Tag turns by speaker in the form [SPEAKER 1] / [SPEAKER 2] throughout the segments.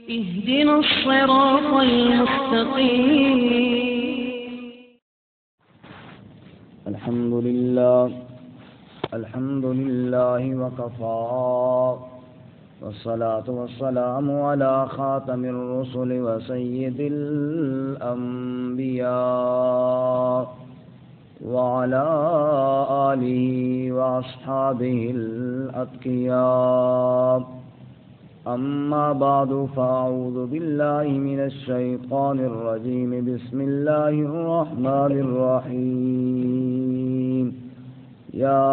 [SPEAKER 1] اهدنا الصراط المستقيم.
[SPEAKER 2] الحمد لله وكفى والصلاة والسلام على خاتم الرسل وسيد الأنبياء وعلى آله وأصحابه الأتقياء. أما بعد فأعوذ بالله من الشيطان الرجيم. بسم الله الرحمن الرحيم. يا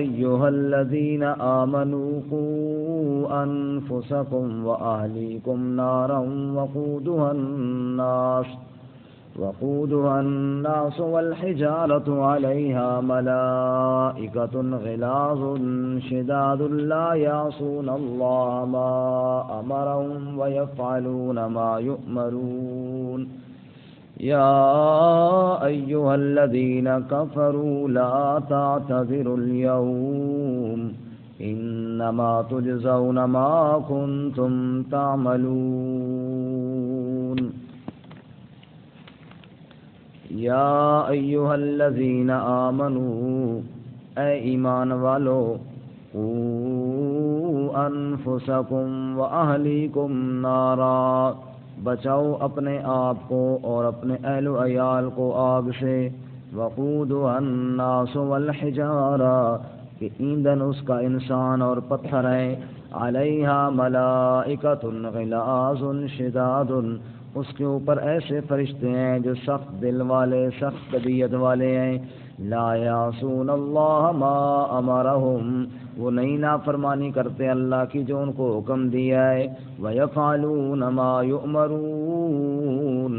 [SPEAKER 2] أيها الذين آمنوا قوا أنفسكم وأهليكم نارا وقودها الناس والحجارة عليها ملائكة غلاظ شداد لا يعصون الله ما أمرهم ويفعلون ما يؤمرون. يا أيها الذين كفروا لا تعتذروا اليوم إنما تجزون ما كنتم تعملون. یا ایھا الذین آمنوا اے ایمان والو قوا انفسکم واہلیکم نارا بچاؤ اپنے آپ کو اور اپنے اہل و عیال کو آگ سے. وقودها الناس والحجارہ کہ ایندھن اس کا انسان اور پتھر ہے. علیہا ملائکۃ غلاظ شداد اس کے اوپر ایسے فرشتے ہیں جو سخت دل والے سخت طبیعت والے ہیں. لا یعصون اللہ ما امرہم وہ نہیں نافرمانی کرتے اللہ کی جو ان کو حکم دیا ہے. ویفعلون ما یؤمرون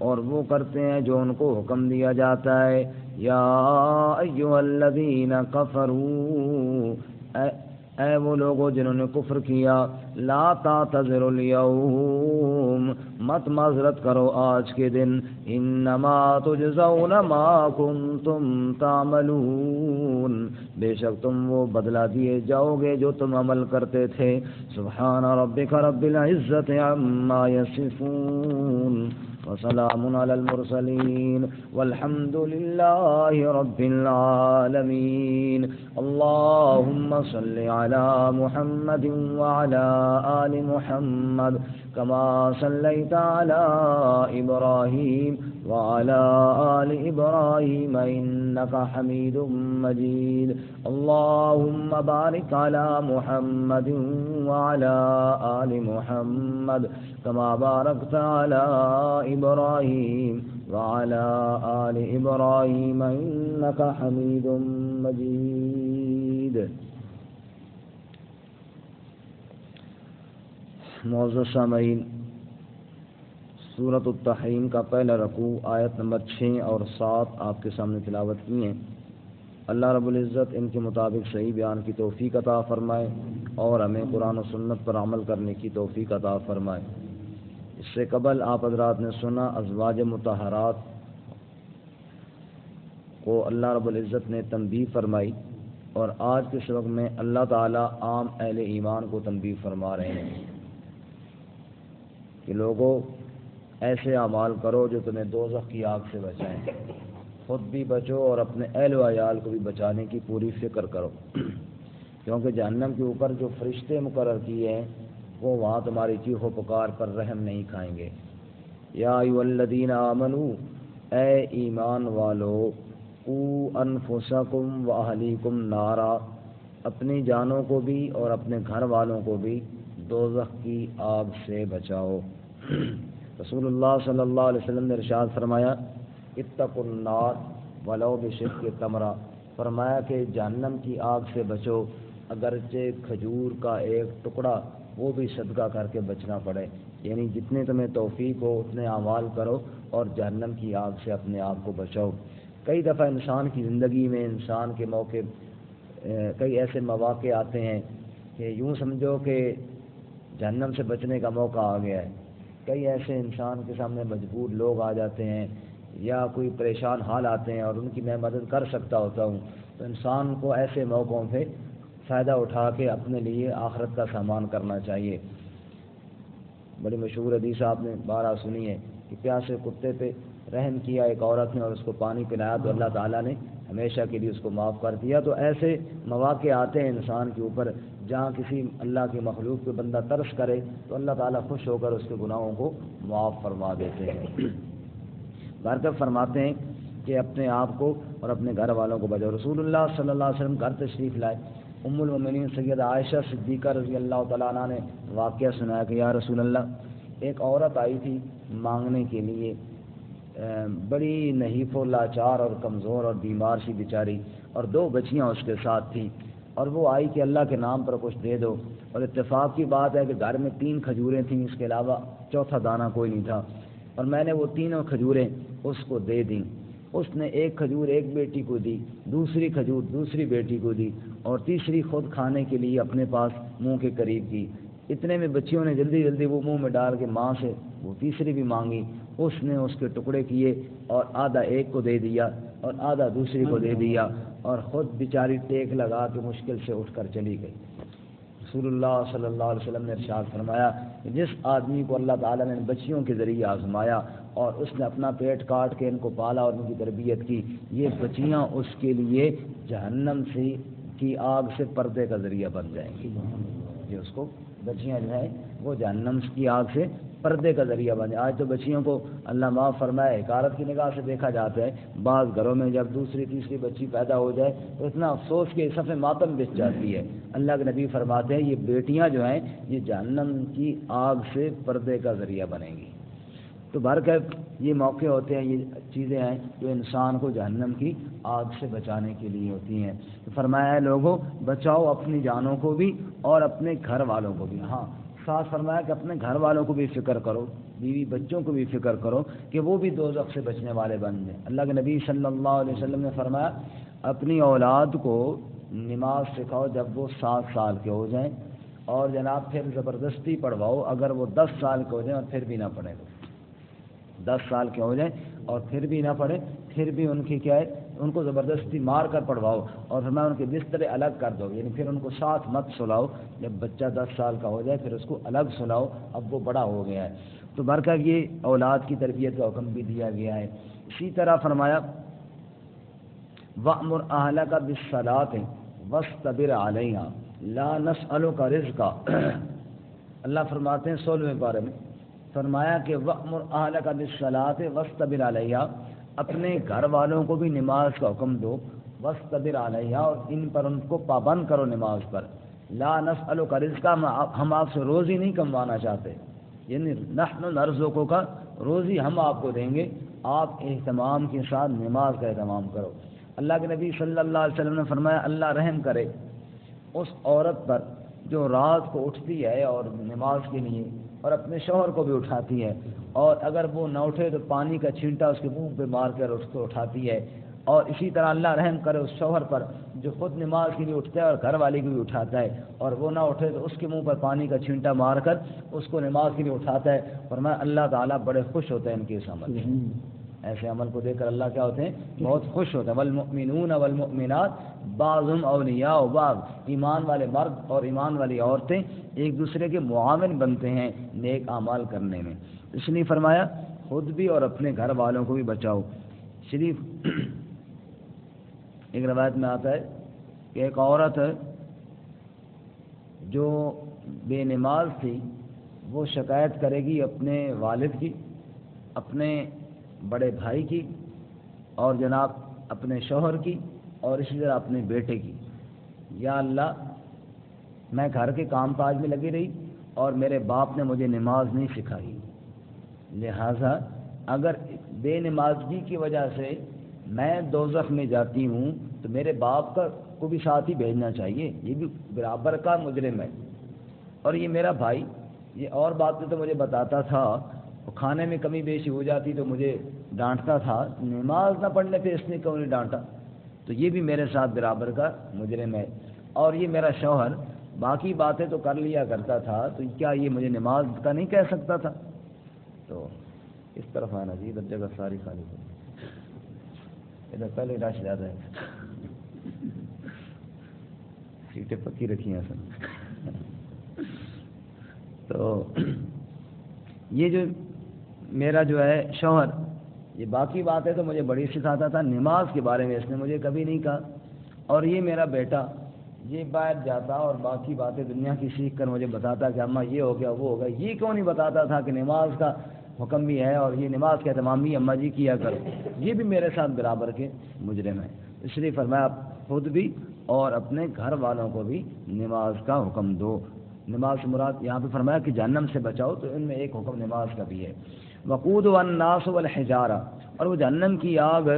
[SPEAKER 2] اور وہ کرتے ہیں جو ان کو حکم دیا جاتا ہے. یا ایھا الذین کفروا اے وہ لوگوں جنہوں نے کفر کیا. لا تعتذروا اليوم مت معذرت کرو آج کے دن. انما تجزون ما کنتم تعملون بے شک تم وہ بدلہ دیے جاؤ گے جو تم عمل کرتے تھے. سبحان ربک رب العزت عما یصفون وسلام علی المرسلین والحمد للہ رب العالمین. اللہم صل علی محمد وعلی آل محمد کما صلیت علی ابراہیم وعلی آل ابراہیم انک حمید مجید. اللہم بارک علی محمد وعلی آل محمد کما بارکت علی ابراہیم وعلی آل ابراہیم انک حمید مجید. معزز سامعین، سورۃ التحریم کا پہلا رکوع آیت نمبر 6 اور 7 آپ کے سامنے تلاوت کی ہیں. اللہ رب العزت ان کے مطابق صحیح بیان کی توفیق عطا فرمائے اور ہمیں قرآن و سنت پر عمل کرنے کی توفیق عطا فرمائے. اس سے قبل آپ حضرات نے سنا ازواج مطہرات کو اللہ رب العزت نے تنبیہ فرمائی، اور آج کے سبق میں اللہ تعالیٰ عام اہل ایمان کو تنبیہ فرما رہے ہیں کہ لوگوں ایسے اعمال کرو جو تمہیں دوزخ کی آگ سے بچائیں. خود بھی بچو اور اپنے اہل و عیال کو بھی بچانے کی پوری فکر کرو، کیونکہ جہنم کے اوپر جو فرشتے مقرر کیے ہیں وہ وہاں تمہاری چیخ و پکار پر رحم نہیں کھائیں گے. یا ایھا الذین آمنوا اے ایمان والو قوا انفسکم واہلیکم نارا اپنی جانوں کو بھی اور اپنے گھر والوں کو بھی دوزخ کی آگ سے بچاؤ. رسول اللہ صلی اللہ علیہ وسلم نے ارشاد فرمایا اتقوا النار ولو بشق تمرہ، فرمایا کہ جہنم کی آگ سے بچو اگرچہ کھجور کا ایک ٹکڑا وہ بھی صدقہ کر کے بچنا پڑے. یعنی جتنے تمہیں توفیق ہو اتنے اعمال کرو اور جہنم کی آگ سے اپنے آپ کو بچاؤ. کئی دفعہ انسان کی زندگی میں انسان کے کئی ایسے مواقع آتے ہیں کہ یوں سمجھو کہ جہنم سے بچنے کا موقع آ گیا ہے. کئی ایسے انسان کے سامنے مجبور لوگ آ جاتے ہیں یا کوئی پریشان حال آتے ہیں اور ان کی میں مدد کر سکتا ہوتا ہوں، تو انسان کو ایسے موقعوں پہ فائدہ اٹھا کے اپنے لیے آخرت کا سامان کرنا چاہیے. بڑی مشہور حدیث آپ نے بارہ سنی ہے کہ پیاسے کتے پہ رحم کیا ایک عورت نے اور اس کو پانی پلایا تو اللہ تعالیٰ نے ہمیشہ کے لیے اس کو معاف کر دیا. تو ایسے مواقع آتے ہیں انسان کے اوپر جہاں کسی اللہ کی مخلوق پہ بندہ ترس کرے تو اللہ تعالیٰ خوش ہو کر اس کے گناہوں کو معاف فرما دیتے ہیں. برکت فرماتے ہیں کہ اپنے آپ کو اور اپنے گھر والوں کو بچاؤ. رسول اللہ صلی اللہ علیہ وسلم گھر تشریف لائے. ام المؤمنین سیدہ عائشہ صدیقہ رضی اللہ تعالیٰ عنہ نے واقعہ سنایا کہ یا رسول اللہ ایک عورت آئی تھی مانگنے کے لیے, بڑی نحیف و لاچار اور کمزور اور بیمار سی بیچاری, اور 2 بچیاں اس کے ساتھ تھیں, اور وہ آئی کہ اللہ کے نام پر کچھ دے دو. اور اتفاق کی بات ہے کہ گھر میں 3 کھجوریں تھیں, اس کے علاوہ چوتھا دانہ کوئی نہیں تھا, اور میں نے وہ تینوں کھجوریں اس کو دے دیں. اس نے ایک کھجور ایک بیٹی کو دی, دوسری کھجور دوسری بیٹی کو دی, اور تیسری خود کھانے کے لیے اپنے پاس منہ کے قریب کی. اتنے میں بچیوں نے جلدی جلدی وہ منہ میں ڈال کے ماں سے وہ تیسری بھی مانگی. اس نے اس کے ٹکڑے کیے اور آدھا ایک کو دے دیا اور آدھا دوسری کو دے دیا, اور خود بیچاری ٹیک لگا کے مشکل سے اٹھ کر چلی گئی. رسول اللہ صلی اللہ علیہ وسلم نے ارشاد فرمایا کہ جس آدمی کو اللہ تعالیٰ نے بچیوں کے ذریعے آزمایا اور اس نے اپنا پیٹ کاٹ کے ان کو پالا اور ان کی تربیت کی, یہ بچیاں اس کے لیے جہنم سے کی آگ سے پردے کا ذریعہ بن جائیں گی. یہ اس کو بچیاں جو ہیں وہ جہنم کی آگ سے پردے کا ذریعہ بن جائیں. آج تو بچیوں کو اللہ معاف فرمائے حقارت کی نگاہ سے دیکھا جاتا ہے. بعض گھروں میں جب دوسری تیسری بچی پیدا ہو جائے تو اتنا افسوس کہ صفحہ ماتم بچ جاتی ہے. اللہ کے نبی فرماتے ہیں یہ بیٹیاں جو ہیں یہ جہنم کی آگ سے پردے کا ذریعہ بنیں گی. تو برکت یہ موقع ہوتے ہیں, یہ چیزیں ہیں جو انسان کو جہنم کی آگ سے بچانے کے لیے ہوتی ہیں. تو فرمایا ہے لوگوں بچاؤ اپنی جانوں کو بھی اور اپنے گھر والوں کو بھی. ہاں ساتھ فرمایا کہ اپنے گھر والوں کو بھی فکر کرو, بیوی بچوں کو بھی فکر کرو کہ وہ بھی دوزخ سے بچنے والے بن جائیں. اللہ کے نبی صلی اللہ علیہ وسلم نے فرمایا اپنی اولاد کو نماز سکھاؤ جب وہ 7 سال کے ہو جائیں, اور جناب پھر زبردستی پڑھواؤ اگر وہ 10 سال کے ہو جائیں اور پھر بھی نہ پڑھیں. 10 سال کے ہو جائیں اور پھر بھی نہ پڑھیں, پھر بھی ان کی کیا ہے ان کو زبردستی مار کر پڑھواؤ, اور فرمایا ان کے بسترے الگ کر دو, یعنی پھر ان کو ساتھ مت سلاؤ. جب بچہ 10 سال کا ہو جائے پھر اس کو الگ سلاؤ, اب وہ بڑا ہو گیا ہے. تو برکت یہ اولاد کی تربیت کا حکم بھی دیا گیا ہے. اسی طرح فرمایا وَأْمُرْ أَهْلَكَ بِالصَّلَاةِ وَاسْتَبِرْ عَلَيْهَا لَا نَسْأَلُكَ رِزْقًا. اللہ فرماتے ہیں 16ویں پارے میں فرمایا کہ وَأْمُرْ أَهْلَكَ بِالصَّلَاةِ وَاسْتَبِرْ عَلَيْهَا, اپنے گھر والوں کو بھی نماز کا حکم دو. وَاسْتَبِرْ عَلَيْهَا, اور ان پر ان کو پابند کرو نماز پر. لَا نَسْأَلُكَ رِزْقًا, ہم آپ سے روزی نہیں کموانا چاہتے, یعنی نحن نرزقک, روزی ہم آپ کو دیں گے, آپ اہتمام کے ساتھ نماز کا اہتمام کرو. اللہ کے نبی صلی اللہ علیہ وسلم نے فرمایا اللہ رحم کرے اس عورت پر جو رات کو اٹھتی ہے اور نماز کے لیے اور اپنے شوہر کو بھی اٹھاتی ہے, اور اگر وہ نہ اٹھے تو پانی کا چھینٹا اس کے منہ پہ مار کر اس کو اٹھاتی ہے. اور اسی طرح اللہ رحم کرے اس شوہر پر جو خود نماز کے لیے اٹھتا ہے اور گھر والی کو بھی اٹھاتا ہے, اور وہ نہ اٹھے تو اس کے منہ پر پانی کا چھینٹا مار کر اس کو نماز کے لیے اٹھاتا ہے. فرمایا اللہ تعالیٰ بڑے خوش ہوتے ہیں ان کے اس عمل سے. ایسے عمل کو دیکھ کر اللہ کیا ہوتے ہیں بہت خوش ہوتے ہیں. والمؤمنون والمؤمنات بعضهم اولیاء بعض, ایمان والے مرد اور ایمان والی عورتیں ایک دوسرے کے معاون بنتے ہیں نیک اعمال کرنے میں. اس لیے فرمایا خود بھی اور اپنے گھر والوں کو بھی بچاؤ. شریف ایک روایت میں آتا ہے کہ ایک عورت جو بے نماز تھی وہ شکایت کرے گی اپنے والد کی, اپنے بڑے بھائی کی, اور جناب اپنے شوہر کی, اور اسی طرح اپنے بیٹے کی. یا اللہ میں گھر کے کام کاج میں لگی رہی اور میرے باپ نے مجھے نماز نہیں سکھائی, لہذا اگر بے نمازگی کی وجہ سے میں دوزخ میں جاتی ہوں تو میرے باپ کو بھی ساتھ ہی بھیجنا چاہیے, یہ بھی برابر کا مجرم ہے. اور یہ میرا بھائی یہ اور باتیں تو مجھے بتاتا تھا, کھانے میں کمی بیشی ہو جاتی تو مجھے ڈانٹتا تھا, نماز نہ پڑھنے پہ اس نے کیوں نہیں ڈانٹا, تو یہ بھی میرے ساتھ برابر کا مجرم ہے. اور یہ میرا شوہر باقی باتیں تو کر لیا کرتا تھا, تو کیا یہ مجھے نماز کا نہیں کہہ سکتا تھا. تو اس طرف آنا جی, ادھر جگہ ساری خالی ہے, ادھر پہلے رش زیادہ ہے, سیٹیں پکی رکھی ہیں سر. تو یہ جو میرا جو ہے شوہر، یہ باقی باتیں تو مجھے بڑی سکھاتا تھا، نماز کے بارے میں اس نے مجھے کبھی نہیں کہا، اور یہ میرا بیٹا یہ باہر جاتا اور باقی باتیں دنیا کی سیکھ کر مجھے بتاتا کہ اماں یہ ہو گیا وہ ہو گیا، یہ کیوں نہیں بتاتا تھا کہ نماز کا حکم بھی ہے اور یہ نماز کا اہتمام بھی اماں جی کیا کرو، یہ بھی میرے ساتھ برابر کے مجرم ہیں۔ اس لیے فرمایا خود بھی اور اپنے گھر والوں کو بھی نماز کا حکم دو۔ نماز سے مراد یہاں پہ فرمایا کہ جہنم سے بچاؤ، تو ان میں ایک حکم نماز کا بھی ہے۔ وقود الناس والحجارہ، اور وہ جہنم کی آگ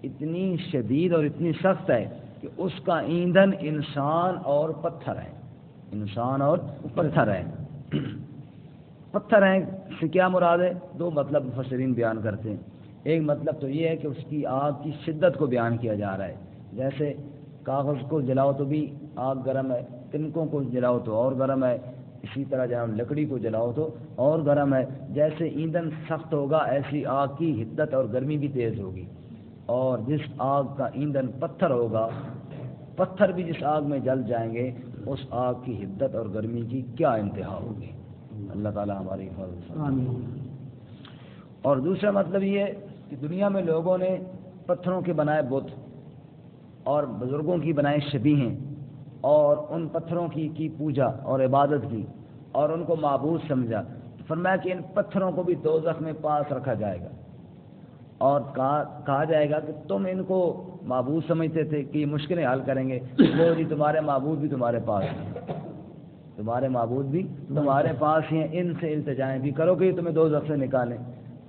[SPEAKER 2] اتنی شدید اور اتنی سخت ہے کہ اس کا ایندھن انسان اور پتھر ہے، انسان اور پتھر ہے۔ پتھر ہیں سے کیا مراد ہے؟ دو مطلب مفسرین بیان کرتے ہیں۔ ایک مطلب تو یہ ہے کہ اس کی آگ کی شدت کو بیان کیا جا رہا ہے، جیسے کاغذ کو جلاؤ تو بھی آگ گرم ہے، تنکوں کو جلاؤ تو اور گرم ہے، اسی طرح جب لکڑی کو جلاؤ تو اور گرم ہے۔ جیسے ایندھن سخت ہوگا ایسی آگ کی حدت اور گرمی بھی تیز ہوگی، اور جس آگ کا ایندھن پتھر ہوگا، پتھر بھی جس آگ میں جل جائیں گے، اس آگ کی حدت اور گرمی کی کیا انتہا ہوگی۔ اللہ تعالیٰ ہماری حفاظت فرمائے۔ اور دوسرا مطلب یہ ہے کہ دنیا میں لوگوں نے پتھروں کے بنائے بت اور بزرگوں کی بنائے شبیہیں اور ان پتھروں کی پوجا اور عبادت کی اور ان کو معبود سمجھا۔ فرمایا کہ ان پتھروں کو بھی دوزخ میں پاس رکھا جائے گا اور کہا جائے گا کہ تم ان کو معبود سمجھتے تھے کہ یہ مشکلیں حل کریں گے، وہ جی تمہارے معبود بھی تمہارے پاس ہیں، تمہارے معبود بھی تمہارے پاس ہیں، ان سے التجائیں بھی کرو کہ یہ تمہیں دوزخ سے نکالیں۔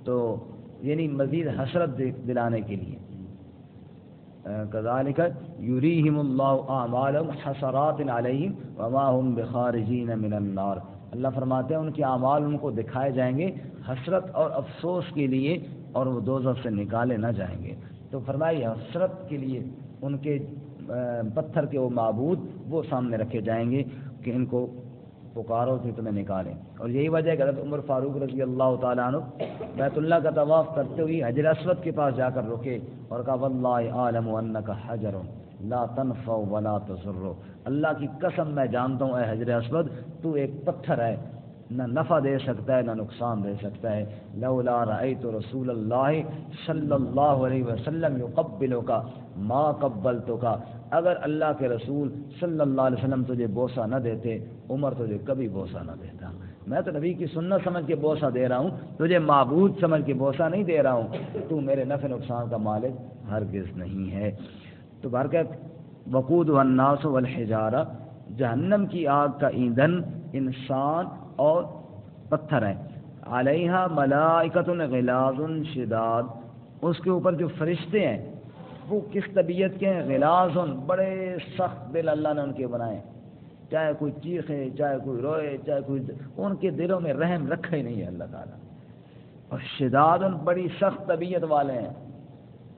[SPEAKER 2] تو یعنی مزید حسرت دلانے کے لیے کذالک یریہم اللہ اعمالہم حسرات علیہم وما ہم بخارجین من النار۔ اللہ فرماتے ہیں ان کے اعمال ان کو دکھائے جائیں گے حسرت اور افسوس کے لیے، اور وہ دوزخ سے نکالے نہ جائیں گے۔ تو فرمائی حسرت کے لیے ان کے پتھر کے وہ معبود وہ سامنے رکھے جائیں گے کہ ان کو پکارو کہ تمہیں نکالیں۔ اور یہی وجہ ہے کہ حضرت عمر فاروق رضی اللہ تعالیٰ عنہ بیت اللہ کا طواف کرتے ہوئے حجر اسود کے پاس جا کر رکے اور کہا واللہ اعلم انک حجر لا تنفع ولا تضر، اللہ کی قسم میں جانتا ہوں اے حجر اسود تو ایک پتھر ہے، نہ نفع دے سکتا ہے نہ نقصان دے سکتا ہے۔ لولا رأیت رسول اللہ صلی اللہ علیہ وسلم یقبلک ما قبلتک، اگر اللہ کے رسول صلی اللہ علیہ وسلم تجھے بوسہ نہ دیتے عمر تجھے کبھی بوسہ نہ دیتا۔ میں تو نبی کی سنت سمجھ کے بوسہ دے رہا ہوں، تجھے معبود سمجھ کے بوسہ نہیں دے رہا ہوں، تو میرے نفع نقصان کا مالک ہرگز نہیں ہے۔ تو برکت وقود الناس والحجارہ، جہنم کی آگ کا ایندھن انسان اور پتھر ہے۔ علیہا ملائکۃ غلاظ شداد، اس کے اوپر جو فرشتے ہیں وہ کس طبیعت کے ہیں؟ غلاظ، بڑے سخت دل اللہ نے ان کے بنائے، چاہے کوئی چیخے چاہے کوئی روئے چاہے کوئی، ان کے دلوں میں رحم رکھا ہی نہیں ہے اللہ تعالیٰ۔ اور شداد، بڑی سخت طبیعت والے ہیں،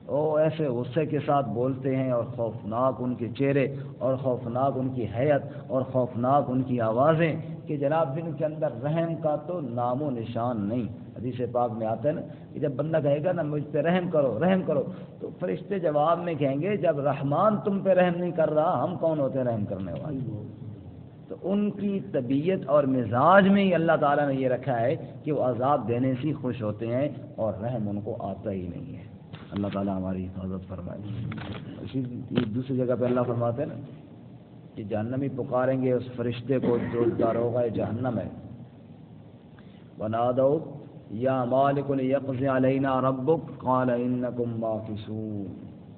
[SPEAKER 2] وہ ایسے غصے کے ساتھ بولتے ہیں، اور خوفناک ان کے چہرے اور خوفناک ان کی حیت اور خوفناک ان کی آوازیں کہ جناب جن کے اندر رحم کا تو نام و نشان نہیں۔ حدیث پاک میں آتا ہے نا کہ جب بندہ کہے گا نا مجھ پہ رحم کرو رحم کرو، تو فرشتے جواب میں کہیں گے جب رحمان تم پہ رحم نہیں کر رہا ہم کون ہوتے ہیں رحم کرنے والے۔ تو ان کی طبیعت اور مزاج میں ہی اللہ تعالیٰ نے یہ رکھا ہے کہ وہ عذاب دینے سے خوش ہوتے ہیں اور رحم ان کو آتا ہی نہیں ہے۔ اللہ تعالیٰ ہماری حفاظت فرمائے۔ اسی دوسری جگہ پہ اللہ فرماتے ہیں نا کہ جہنمی پکاریں گے اس فرشتے کو جو داروغہ جہنم ہے، ونادوا یا مالک لیقضی علینا ربک قال انکم ماکثون۔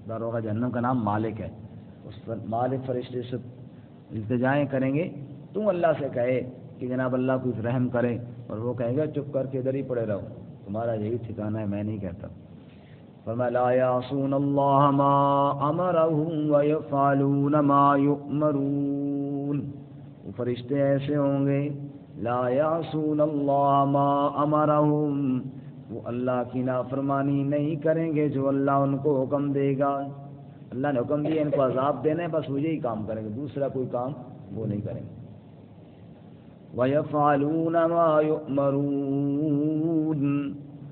[SPEAKER 2] داروغہ جہنم کا نام مالک ہے، اس پر مالک فرشتے سے التجائیں کریں گے، تم اللہ سے کہے کہ جناب اللہ کچھ رحم کرے، اور وہ کہے گا چپ کر کے ادھر ہی پڑے رہو، تمہارا یہی ٹھکانہ ہے میں نہیں کہتا۔ فرمایا لا یعصون اللہ ما امرهم ویفعلون ما یؤمرون، وہ فرشتے ایسے ہوں گے لا یعصون اللہ ما امرهم، وہ اللہ کی نافرمانی نہیں کریں گے جو اللہ ان کو حکم دے گا۔ اللہ نے حکم دیا ان کو عذاب دینا ہے، بس وہ یہی کام کریں گے، دوسرا کوئی کام وہ نہیں کریں گے۔ وَيَفْعَلُونَ مَا يُؤْمَرُونَ،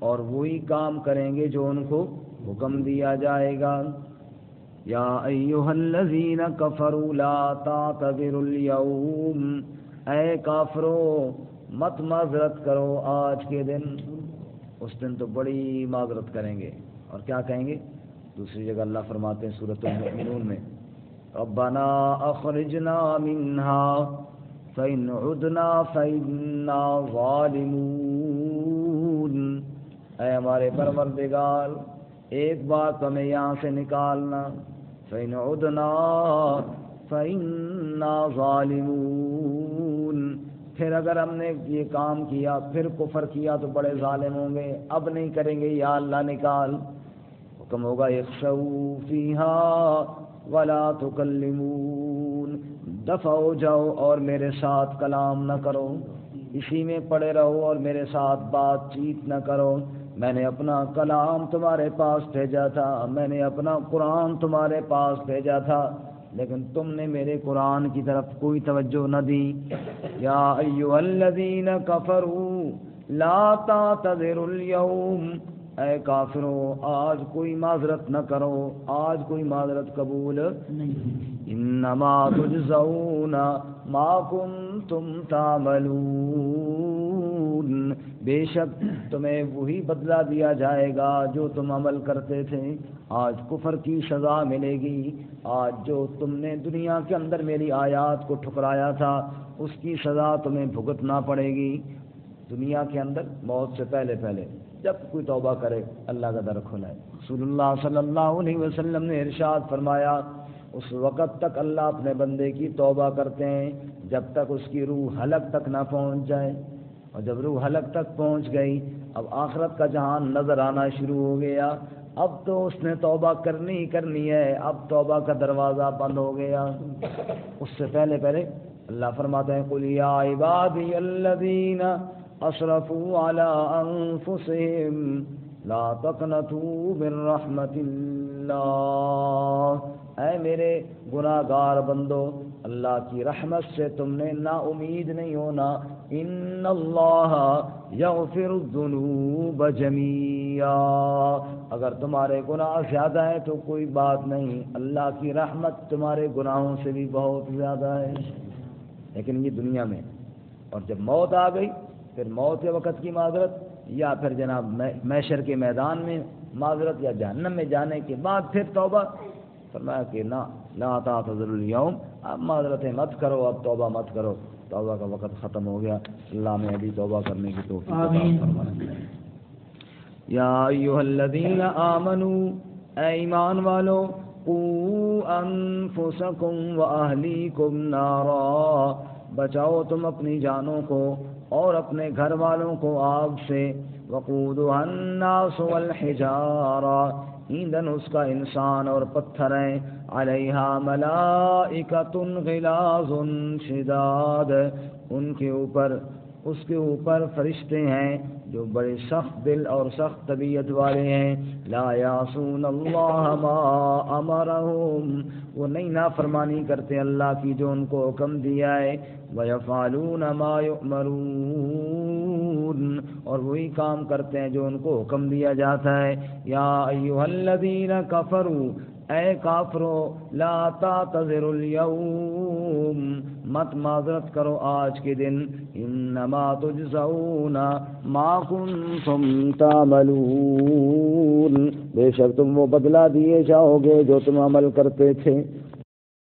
[SPEAKER 2] اور وہی کام کریں گے جو ان کو حکم دیا جائے گا۔ یا ایھا الذین کفروا لا تعتذروا اليوم، اے کافرو مت معذرت کرو آج کے دن. اس دن تو بڑی معذرت کریں گے. اور کیا کہیں گے؟ دوسری جگہ اللہ فرماتے ہیں سورۃ المؤمنون میں ربنا اخرجنا منها فإن عدنا فإنا ظالمون. اے ہمارے پروردگار ایک بات ہمیں یہاں سے نکالنا. فإن عدنا فإنا ظالمون. پھر اگر ہم نے یہ کام کیا پھر کفر کیا تو بڑے ظالم ہوں گے. اب نہیں کریں گے یا اللہ نکال. حکم ہوگا اخسؤوا فیہا ولا تکلمون. دفع ہو جاؤ اور میرے ساتھ کلام نہ کرو. اسی میں پڑے رہو اور میرے ساتھ بات چیت نہ کرو. میں نے اپنا کلام تمہارے پاس بھیجا تھا, میں نے اپنا قرآن تمہارے پاس بھیجا تھا, لیکن تم نے میرے قرآن کی طرف کوئی توجہ نہ دی. یا ایھا الذین کفروا لا تعتذروا اليوم. اے کافرو آج کوئی معذرت نہ کرو, آج کوئی معذرت قبول نہیں. انما تجزون ما کنتم تعملون. بے شک تمہیں وہی بدلہ دیا جائے گا جو تم عمل کرتے تھے. آج کفر کی سزا ملے گی. آج جو تم نے دنیا کے اندر میری آیات کو ٹھکرایا تھا اس کی سزا تمہیں بھگتنا پڑے گی. دنیا کے اندر موت سے پہلے پہلے جب کوئی توبہ کرے اللہ کا در کھلا ہے. رسول اللہ صلی اللہ علیہ وسلم نے ارشاد فرمایا اس وقت تک اللہ اپنے بندے کی توبہ کرتے ہیں جب تک اس کی روح حلق تک نہ پہنچ جائے. اور جب روح حلق تک پہنچ گئی اب آخرت کا جہان نظر آنا شروع ہو گیا. اب تو اس نے توبہ کرنی ہی کرنی ہے. اب توبہ کا دروازہ بند ہو گیا. اس سے پہلے اللہ فرماتے ہیں قل یا عبادی الذین اسرفوا علی انفسہم لا تقنطوا من رحمت اللہ. اے میرے گناہگار بندو اللہ کی رحمت سے تم نے نا امید نہیں ہونا. ان اللہ یغفر الذنوب جمیعا. اگر تمہارے گناہ زیادہ ہیں تو کوئی بات نہیں, اللہ کی رحمت تمہارے گناہوں سے بھی بہت زیادہ ہے. لیکن یہ دنیا میں. اور جب موت آ گئی پھر موت کے وقت کی معذرت یا پھر جناب محشر کے میدان میں معذرت یا جہنم میں جانے کے بعد پھر توبہ. فرمایا کہ لا تعتذروا اليوم. اب معذرتیں مت کرو, اب توبہ مت کرو, توبہ کا وقت ختم ہو گیا. اللہ میں ابھی توبہ کرنے کی توفیق عطا فرمائے. یا ایھا الذین آمنوا, اے ایمان والو, قوا انفسکم واہلیکم نارا. بچاؤ تم اپنی جانوں کو اور اپنے گھر والوں کو آگ سے. وقودها الناس والحجارہ. ایندھن اس کا انسان اور پتھر ہیں. علیہا ملائکۃ غلاظ شداد. اس کے اوپر فرشتے ہیں جو بڑے سخت دل اور سخت طبیعت والے ہیں. لا یعصون اللہ ما امرہم. وہ نہیں نافرمانی کرتے اللہ کی جو ان کو حکم دیا ہے. ویفعلون ما یؤمرون. اور وہی کام کرتے ہیں جو ان کو حکم دیا جاتا ہے. یا ایھا الذین کفروا, اے کافرو, لا تعتذروا اليوم. مت معذرت کرو آج کے دن. انما تجزون ما کنتم تعملون. بے شک تم وہ بدلہ دیے جاؤ گے جو تم عمل کرتے تھے.